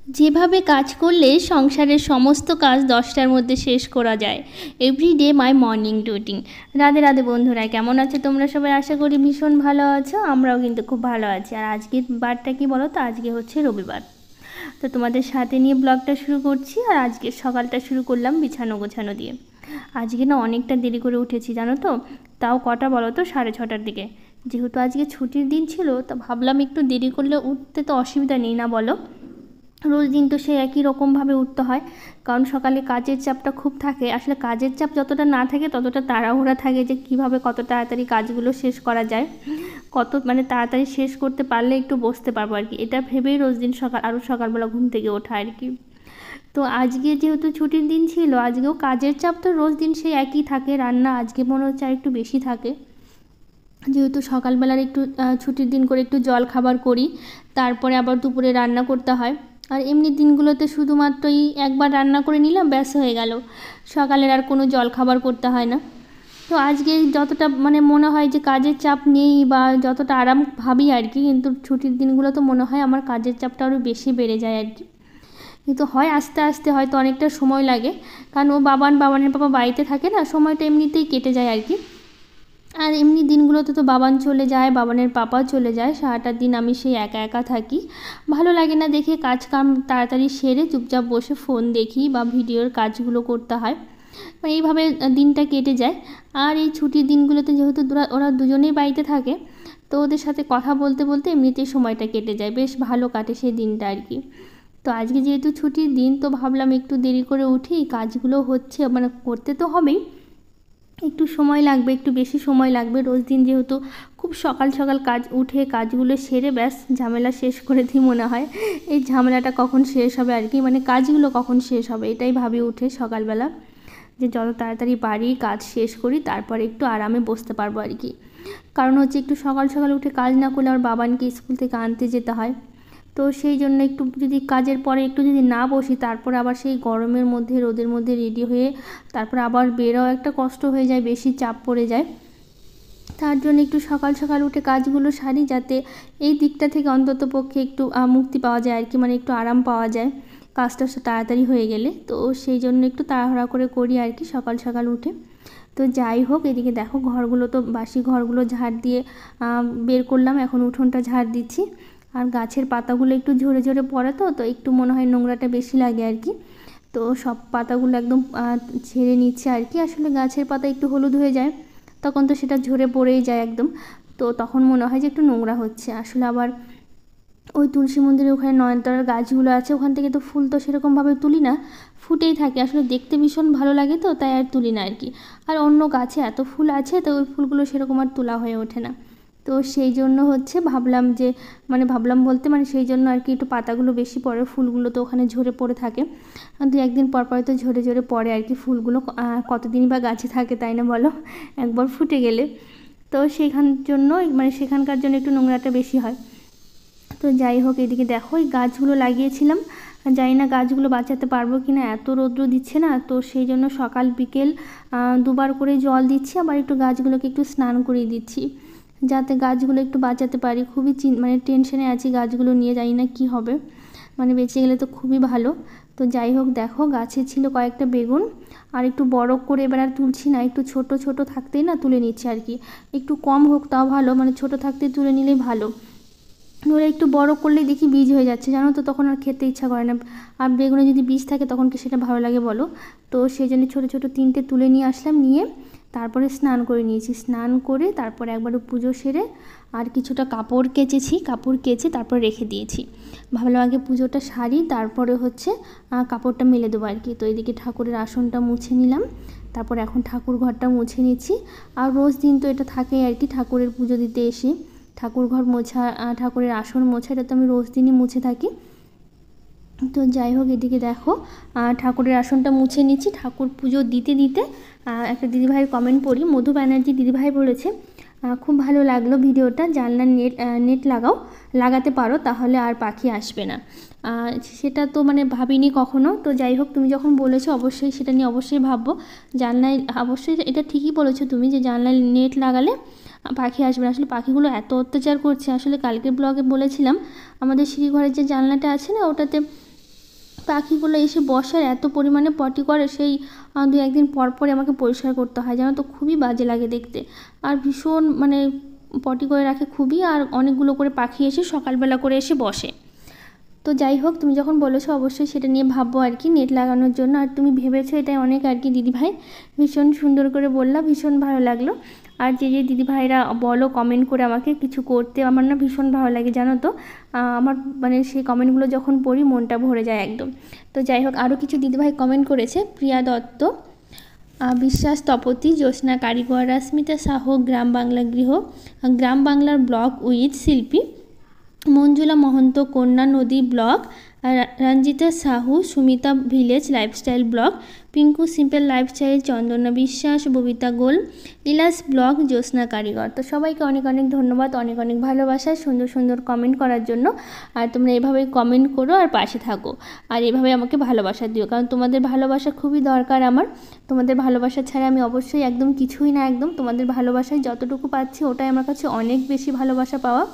যেভাবে কাজ করলে সংসারের সমস্ত কাজ 10টার মধ্যে শেষ করা যায়। Everyday my morning routine. Radhe Radhe বন্ধুরা, কেমন আছো তোমরা সবাই? আশা করি ভীষণ ভালো আছো, আমরাও কিন্তু খুব ভালো আছি। আর আজকের বারটা কি বলো তো, আজকে হচ্ছে রবিবার। তো তোমাদের সাথে নিয়ে ব্লগটা শুরু করছি। আর আজকে সকালটা শুরু করলাম বিছানো গোছানো দিয়ে। আজকে না অনেকটা দেরি করে উঠেছি জানো তো, তাও কটা বলো তো, 6:30টার দিকে। যেহেতু আজকে ছুটির দিন ছিল, তা ভাবলাম একটু দেরি করলে উঠতে তো অসুবিধা নেই না বলো। রোজ দিন তো সে একই রকমভাবে উঠতে হয়, কারণ সকালে কাজের চাপটা খুব থাকে। আসলে কাজের চাপ যতটা না থাকে ততটা তাড়াহুড়া থাকে যে কিভাবে কত তাড়াতাড়ি কাজগুলো শেষ করা যায়, কত মানে তাড়াতাড়ি শেষ করতে পারলে একটু বসতে পারবো আর কি। এটা ভেবেই রোজ দিন সকালবেলা ঘুম থেকে ওঠা আর কি। তো আজকে যেহেতু ছুটির দিন ছিল, আজকেও কাজের চাপ তো রোজ দিন সেই একই থাকে। রান্না আজকে মনে হচ্ছে আর একটু বেশি থাকে, যেহেতু সকালবেলার একটু ছুটির দিন করে একটু জল খাবার করি, তারপরে আবার দুপুরে রান্না করতে হয়। আর এমনি দিনগুলোতে শুধুমাত্রই একবার রান্না করে নিলাম, ব্যাস হয়ে গেল, সকালের আর কোনো জল খাবার করতে হয় না। তো আজকে যতটা মানে মনে হয় যে কাজের চাপ নেই বা যতটা আরাম ভাবি আর কি, কিন্তু ছুটির দিনগুলো তো মনে হয় আমার কাজের চাপটা আরও বেশি বেড়ে যায় আর কি। কিন্তু হয় আস্তে আস্তে হয়তো অনেকটা সময় লাগে, কারণ ও বাবানের পাপা বাড়িতে থাকে না, সময়টা এমনিতেই কেটে যায় আর কি। আর এমনি দিনগুলোতে তো বাবান চলে যায়, বাবানের পাপাও চলে যায়, সারাটা দিন আমি সেই একা একা থাকি। ভালো লাগে না দেখে, কাজ কাম তাড়াতাড়ি সেরে চুপচাপ বসে ফোন দেখি বা ভিডিওর কাজগুলো করতে হয়। মানে এইভাবে দিনটা কেটে যায়। আর এই ছুটির দিনগুলোতে যেহেতু ওরা দুজনেই বাড়িতে থাকে, তো ওদের সাথে কথা বলতে বলতে এমনিতেই সময়টা কেটে যায়, বেশ ভালো কাটে সেই দিনটা আর কি। তো আজকে যেহেতু ছুটির দিন, তো ভাবলাম একটু দেরি করে উঠি, কাজগুলো হচ্ছে মানে করতে তো হবেই, একটু সময় লাগবে, একটু বেশি সময় লাগবে। রোজ দিন যেহেতু খুব সকাল সকাল কাজ উঠে কাজগুলো সেরে ব্যাস ঝামেলা শেষ করে দিই মনে হয়। এই ঝামেলাটা কখন শেষ হবে আর কি, মানে কাজগুলো কখন শেষ হবে এটাই ভাবি উঠে সকালবেলা, যে যত তাড়াতাড়ি পারি কাজ শেষ করি, তারপর একটু আরামে বসতে পারবো আর কি। কারণ হচ্ছে একটু সকাল সকাল উঠে কাজ না করলে আমার বাবানকে স্কুল থেকে আনতে যেতে হয়। তো সেই জন্য একটু যদি কাজের পরে একটু যদি না বসি, তারপর আবার সেই গরমের মধ্যে রোদের মধ্যে রেডি হয়ে তারপর আবার বেরোও একটা কষ্ট হয়ে যায়, বেশি চাপ পড়ে যায়। তার জন্য একটু সকাল সকাল উঠে কাজগুলো সারি, যাতে এই দিকটা থেকে অন্তত পক্ষে একটু মুক্তি পাওয়া যায় আর কি, মানে একটু আরাম পাওয়া যায় কাজটা তাড়াতাড়ি হয়ে গেলে। তো সেই জন্য একটু তাড়াহুড়া করে করি আর কি সকাল সকাল উঠে। তো যাই হোক, এদিকে দেখো ঘরগুলো তো বাসি ঘরগুলো ঝাড় দিয়ে বের করলাম, এখন উঠোনটা ঝাড় দিচ্ছি। আর গাছের পাতাগুলো একটু ঝরে ঝরে পড়ে, তো তো একটু মনে হয় নোংরাটা বেশি লাগে আর কি। তো সব পাতাগুলো একদম ঝেড়ে নিচ্ছে আর কি। আসলে গাছের পাতা একটু হলুদ হয়ে যায়, তখন তো সেটা ঝরে পড়েই যায় একদম। তো তখন মনে হয় যে একটু নোংরা হচ্ছে। আসলে আবার ওই তুলসী মন্দিরের ওখানে নয়নতারার গাছগুলো আছে, ওখান থেকে তো ফুল তো সেরকমভাবে তুলি না, ফুটেই থাকে। আসলে দেখতে ভীষণ ভালো লাগে, তো তাই আর তুলি না আর কি। আর অন্য গাছে এত ফুল আছে, তো ওই ফুলগুলো সেরকম আর তোলা হয়ে ওঠে না। তো সেই জন্য হচ্ছে ভাবলাম যে, মানে ভাবলাম বলতে মানে সেই জন্য আর কি, একটু পাতাগুলো বেশি পড়ে, ফুলগুলো তো ওখানে ঝরে পড়ে থাকে। দু একদিন পর পর তো ঝরে ঝরে পড়ে আর কি ফুলগুলো, কতদিনই বা গাছে থাকে তাই না বলো, একবার ফুটে গেলে। তো সেখান জন্য মানে সেখানকার জন্য একটু নোংরাটা বেশি হয়। তো যাই হোক, এদিকে দেখো এই গাছগুলো লাগিয়েছিলাম, জানি না গাছগুলো বাঁচাতে পারবো কি না, এত রৌদ্র দিচ্ছে না, তো সেই জন্য সকাল বিকেল দুবার করে জল দিচ্ছি, আবার একটু গাছগুলোকে একটু স্নান করিয়ে দিচ্ছি, যাতে গাছগুলো একটু বাঁচাতে পারি। খুবই মানে টেনশনে আছি গাছগুলো নিয়ে, জানি না কী হবে, মানে বেঁচে গেলে তো খুবই ভালো। তো যাই হোক, দেখো গাছে ছিল কয়েকটা বেগুন, আর একটু বড় করে এবার আর তুলছি না, একটু ছোট ছোট থাকতেই না তুলে নিচ্ছি আর কি। একটু কম হোক তাও ভালো, মানে ছোট থাকতেই তুলে নিলেই ভালো। ওরা একটু বড় করলেই দেখি বীজ হয়ে যাচ্ছে জানো তো, তখন আর খেতে ইচ্ছা করে না। আর বেগুনে যদি বীজ থাকে তখন কি সেটা ভালো লাগে বলো? তো সেই জন্য ছোটো ছোটো 3টে তুলে নিয়ে আসলাম, নিয়ে তারপরে স্নান করে নিয়েছি, স্নান করে তারপরে একবারও পুজো সেরে আর কিছুটা কাপড় কেচেছি, কাপড় কেচে তারপর রেখে দিয়েছি। ভাবলাম আগে পুজোটা সারি, তারপরে হচ্ছে কাপড়টা মেলে দেবো আর কি। তো এদিকে ঠাকুরের আসনটা মুছে নিলাম, তারপর এখন ঠাকুর ঘরটা মুছে নিচ্ছি। আর রোজ দিন তো এটা থাকেই আর কি, ঠাকুরের পুজো দিতে এসে ঠাকুর ঘর মোছা, ঠাকুরের আসন মোছা, এটা তো আমি রোজ দিনই মুছে থাকি। তো যাই হোক, এদিকে দেখো ঠাকুরের আসনটা মুছে নিচ্ছি। ঠাকুর পুজো দিতে দিতে একটা দিদিভাইয়ের কমেন্ট পড়ি, মধু ব্যানার্জি দিদিভাই বলেছে, খুব ভালো লাগলো ভিডিওটা, জানলার নেট লাগাতে পারো, তাহলে আর পাখি আসবে না। সেটা তো মানে ভাবিনি কখনো। তো যাই হোক, তুমি যখন বলেছো অবশ্যই সেটা নিয়ে অবশ্যই ভাববো। জানলায় অবশ্যই এটা ঠিকই বলেছো তুমি, যে জানলায় নেট লাগালে পাখি আসবে না। আসলে পাখিগুলো এত অত্যাচার করছে, আসলে কালকের ব্লগে বলেছিলাম আমাদের সিঁড়িঘরের যে জানলাটা আছে না, ওটাতে পাখিগুলো এসে বসার এত পরিমাণে পটি করে, সেই 2-1 দিন পর পরে আমাকে পরিষ্কার করতে হয়, জানো তো খুবই বাজে লাগে দেখতে। আর ভীষণ মানে পটি করে রাখে খুবই, আর অনেকগুলো করে পাখি এসে সকালবেলা করে এসে বসে। তো যাই হোক, তুমি যখন বলেছো অবশ্যই সেটা নিয়ে ভাববো আর কি, নেট লাগানোর জন্য। আর তুমি ভেবেছো এটাই অনেক আর কি দিদিভাই, ভীষণ সুন্দর করে বললা, ভীষণ ভালো লাগলো। আর যে যে দিদিভাইরা বলো কমেন্ট করে আমাকে কিছু করতে, আমার না ভীষণ ভালো লাগে জানো তো। আমার মানে সেই কমেন্টগুলো যখন পড়ি মনটা ভরে যায় একদম। তো যাই হোক, আরও কিছু দিদিভাই কমেন্ট করেছে। প্রিয়া দত্ত, বিশ্বাস তপতি, জ্যোৎস্না কারিগর, রাস্মিতা সাহ, গ্রাম বাংলা গৃহ, গ্রাম বাংলার ব্লগ উইথ শিল্পী, Manjula Mahanta, Kanya Nadi blog, Ranjita Sahu, Sumita village lifestyle blog, Pinku simple lifestyle, Chandana Biswas, Babita গোল, ইলাস ব্লগ, জ্যোৎস্না কারিগর। তো সবাইকে অনেক অনেক ধন্যবাদ, অনেক অনেক ভালোবাসা সুন্দর সুন্দর কমেন্ট করার জন্য। আর তোমরা এভাবেই কমেন্ট করো আর পাশে থাকো, আর এভাবে আমাকে ভালোবাসা দিও, কারণ তোমাদের ভালোবাসা খুবই দরকার আমার। তোমাদের ভালোবাসা ছাড়া আমি অবশ্যই একদম কিছুই না, একদম তোমাদের ভালোবাসায় যতটুকু পাচ্ছি ওটাই আমার কাছে অনেক বেশি ভালোবাসা পাওয়া।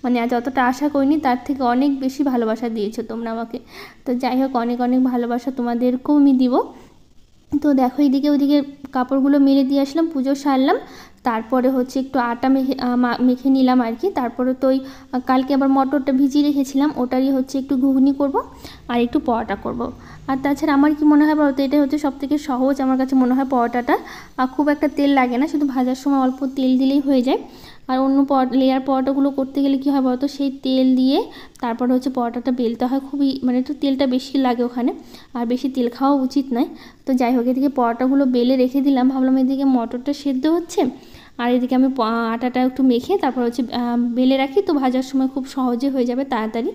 মানে যতটা আশা করিনি তার থেকে অনেক বেশি ভালোবাসা দিয়েছো তোমরা আমাকে। তো যাই হোক, অনেক অনেক ভালোবাসা তোমাদেরকেও আমি দিব। তো দেখো, এদিকে ওদিকে কাপড়গুলো মেলে দিয়ে আসলাম, পুজো সারলাম, তারপরে হচ্ছে একটু আটা মেখে নিলাম আর কি। তারপরে তো ওই কালকে আবার মটরটা ভিজিয়ে রেখেছিলাম, ওটারই হচ্ছে একটু ঘুগনি করব আর একটু পরোটা করব। আর তাছাড়া আমার কি মনে হয় বলতো, এটা হচ্ছে সবথেকে সহজ আমার কাছে মনে হয় পরোটাটা। খুব একটা তেল লাগে না, শুধু ভাজার সময় অল্প তেল দিলেই হয়ে যায়। আর অন্য লেয়ার পরোটাগুলো করতে গেলে কী হয় বলতো, সেই তেল দিয়ে তারপরে হচ্ছে পরোটাটা বেলতে হয়, খুবই মানে একটু তেলটা বেশি লাগে ওখানে, আর বেশি তেল খাওয়া উচিত নয়। তো যাই হোক, এদিকে পরোটাগুলো বেলে রেখে দিলাম, ভাবলাম এদিকে মটরটা সেদ্ধ হচ্ছে আর এদিকে আমি আটাটা একটু মেখে তারপর হচ্ছে বেলে রাখি, তো ভাজার সময় খুব সহজে হয়ে যাবে তাড়াতাড়ি।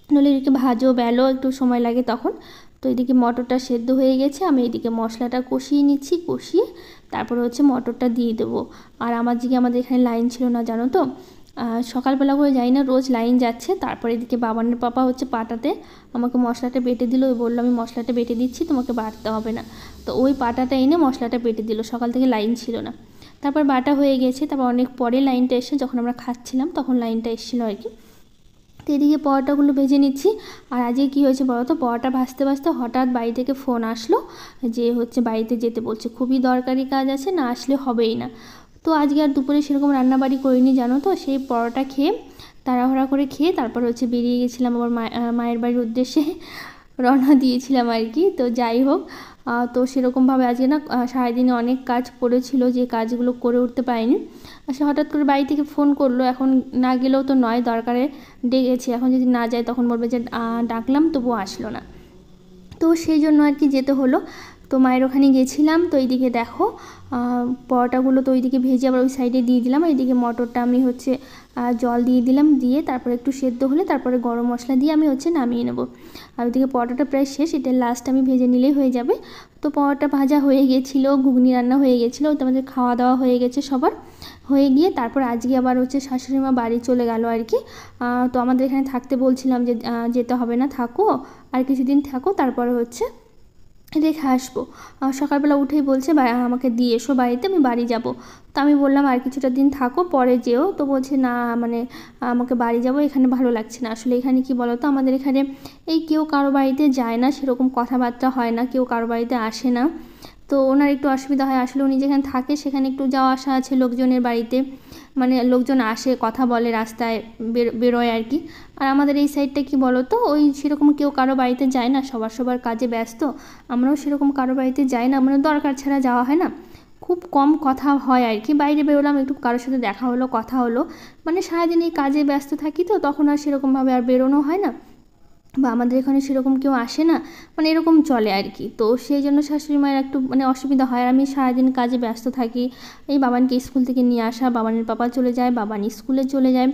নইলে এদিকে ভাজো বেলো একটু সময় লাগে তখন। তো এদিকে মটরটা সেদ্ধ হয়ে গেছে, আমি এদিকে মশলাটা কষিয়ে নিচ্ছি, কষিয়ে তারপরে হচ্ছে মটরটা দিয়ে দেবো। আর আমাদের এখানে লাইন ছিল না জানো তো, সকালবেলা করে যাই না, রোজ লাইন যাচ্ছে। তারপরে এদিকে বাবানের পাপা হচ্ছে পাটাতে আমাকে মশলাটা বেটে দিল, ওই বললো আমি মশলাটা বেটে দিচ্ছি, তোমাকে বাটতে হবে না। তো ওই পাটাটা এনে মশলাটা বেটে দিল, সকাল থেকে লাইন ছিল না। তারপর বাটা হয়ে গেছে, তারপর অনেক পরে লাইনটা এসে, যখন আমরা খাচ্ছিলাম তখন লাইনটা এসেছিলো আর কি। তো এদিকে পরোটাগুলো ভেজে নিচ্ছি। আর আজকে কী হয়েছে বলো তো, পরোটা ভাজতে ভাজতে হঠাৎ বাড়ি থেকে ফোন আসলো যে হচ্ছে বাড়িতে যেতে বলছে, খুবই দরকারি কাজ আছে, না আসলে হবেই না। তো আজকে আর দুপুরে সেরকম রান্নাবাড়ি করিনি জানো তো, সেই পরোটা খেয়ে তাড়াহুড়া করে খেয়ে তারপর হচ্ছে বেরিয়ে গেছিলাম আবার মায়ের বাড়ির উদ্দেশ্যে রওনা দিয়েছিলাম আর কি। তো যাই হোক, তো সেরকমভাবে আজকে না সারাদিনে অনেক কাজ পড়েছিল, যে কাজগুলো করে উঠতে পারিনি। আসলে হঠাৎ করে বাড়ি থেকে ফোন করলো, এখন না গেলেও তো নয়, দরকারে ডেকেছি, এখন যদি না যায় তখন বলবে যে ডাকলাম তবুও আসলো না। তো সেই জন্য আর কি যেতে হলো। তো মায়ের ওখানে গেছিলাম। তো এইদিকে দেখো পরোটাগুলো তো ওইদিকে ভেজে আবার ওই সাইডে দিয়ে দিলাম, এইদিকে মটরটা আমি হচ্ছে জল দিয়ে দিলাম, দিয়ে তারপরে একটু সেদ্ধ হলে তারপরে গরম মশলা দিয়ে আমি হচ্ছে নামিয়ে নেব। আর ওইদিকে পরোটাটা প্রায় শেষ, এটা লাস্ট আমি ভেজে নিলেই হয়ে যাবে। তো পরোটা ভাজা হয়ে গেছিলো, ঘুগনি রান্না হয়ে গেছিলো, তো আমাদের খাওয়া দাওয়া হয়ে গেছে সবার, হয়ে গিয়ে তারপর আজকে আবার হচ্ছে শাশুড়ি মা বাড়ি চলে গেল আর কি। তো আমাদের এখানে থাকতে বলছিলাম যে যেতে হবে না, থাকো আর কিছুদিন থাকো, তারপরে হচ্ছে রেখে আসবো। সকালবেলা উঠেই বলছে আমাকে দিয়ে এসো বাড়িতে, আমি বাড়ি যাব। তো আমি বললাম আর কিছুটা দিন থাকো, পরে যেও। তো বলছে না মানে আমাকে বাড়ি যাব, এখানে ভালো লাগছে না। আসলে এখানে কি বলো তো, আমাদের এখানে এই কেউ কারো বাড়িতে যায় না, সেরকম কথাবার্তা হয় না, কেউ কারো বাড়িতে আসে না। তো ওনার একটু অসুবিধা হয়, আসলে উনি যেখানে থাকে সেখানে একটু যাওয়া আসা আছে লোকজনের বাড়িতে, মানে লোকজন আসে কথা বলে রাস্তায় বেরোয় আর কি। আর আমাদের এই সাইডটা কি বলো তো, ওই সেরকম কেউ কারো বাড়িতে যায় না, সবার কাজে ব্যস্ত, আমরাও সেরকম কারো বাড়িতে যাই না, মানে দরকার ছাড়া যাওয়া হয় না, খুব কম কথা হয় আর কি। বাইরে বেরোলাম একটু কারোর সাথে দেখা হলো, কথা হলো, মানে সারাদিন এই কাজে ব্যস্ত থাকি, তো তখন আর সেরকমভাবে আর বেরোনো হয় না, বা আমাদের এখানে সেরকম কেউ আসে না, মানে এরকম চলে আর কি। তো সেই জন্য শাশুড়ি মায়ের একটু মানে অসুবিধা হয়, আর আমি সারাদিন কাজে ব্যস্ত থাকি। এই বাবানকে স্কুল থেকে নিয়ে আসা, বাবানের পাপা চলে যায়, বাবান স্কুলে চলে যায়,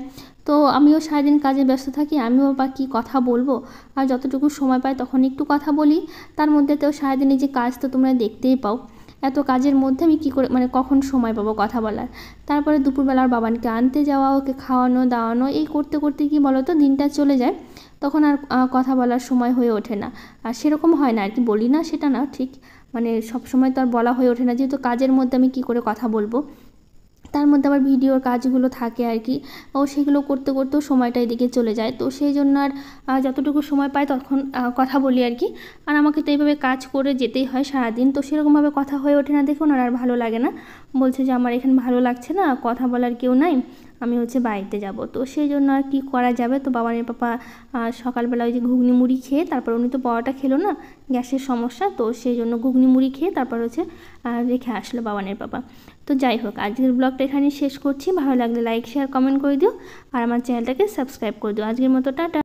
তো আমিও সারাদিন কাজে ব্যস্ত থাকি, আমিও বা কী কথা বলবো। আর যতটুকু সময় পাই তখন একটু কথা বলি, তার মধ্যে তো সারাদিনের যে কাজ তো তোমরা দেখতেই পাও, এত কাজের মধ্যে আমি কী করে মানে কখন সময় পাবো কথা বলার। তারপরে দুপুরবেলার বাবানকে আনতে যাওয়া, ওকে খাওয়ানো দাওয়ানো, এই করতে করতে কি বলো তো দিনটা চলে যায়, তখন আর কথা বলার সময় হয়ে ওঠে না। আর সেরকম হয় না আর কি, বলি না সেটা না ঠিক, মানে সব সময় তো আর বলা হয়ে ওঠে না, যেহেতু কাজের মধ্যে আমি কি করে কথা বলবো। তার মধ্যে আবার ভিডিওর কাজগুলো থাকে আর কি, ও সেগুলো করতে করতেও সময়টা এদিকে চলে যায়। তো সেই জন্য আর যতটুকু সময় পাই তখন কথা বলি আর কি। আর আমাকে তো এইভাবে কাজ করে যেতেই হয় সারাদিন, তো সেরকমভাবে কথা হয়ে ওঠে না দেখুন, আর ভালো লাগে না। বলছে যে আমার এখানে ভালো লাগছে না, কথা বলার কেউ নাই, আমি বাড়িতে যাব। তো সেই জন্য আর কি করা যাবে। তো বাবানের পাপা সকালবেলা ওই যে ঘুগনি মুড়ি খেয়ে, তারপর উনি তো পরোটা খেলো না, গ্যাসের সমস্যা, তো সেই জন্য ঘুগনি মুড়ি খেয়ে তারপর রেখে আসলো বাবানের পাপা। তো যাই হোক, আজকের ব্লগটা এখানে শেষ করছি। ভালো লাগলে লাইক শেয়ার কমেন্ট করে দিও, আর আমার চ্যানেলটাকে সাবস্ক্রাইব করে দিও। আজকের মতো টাটা।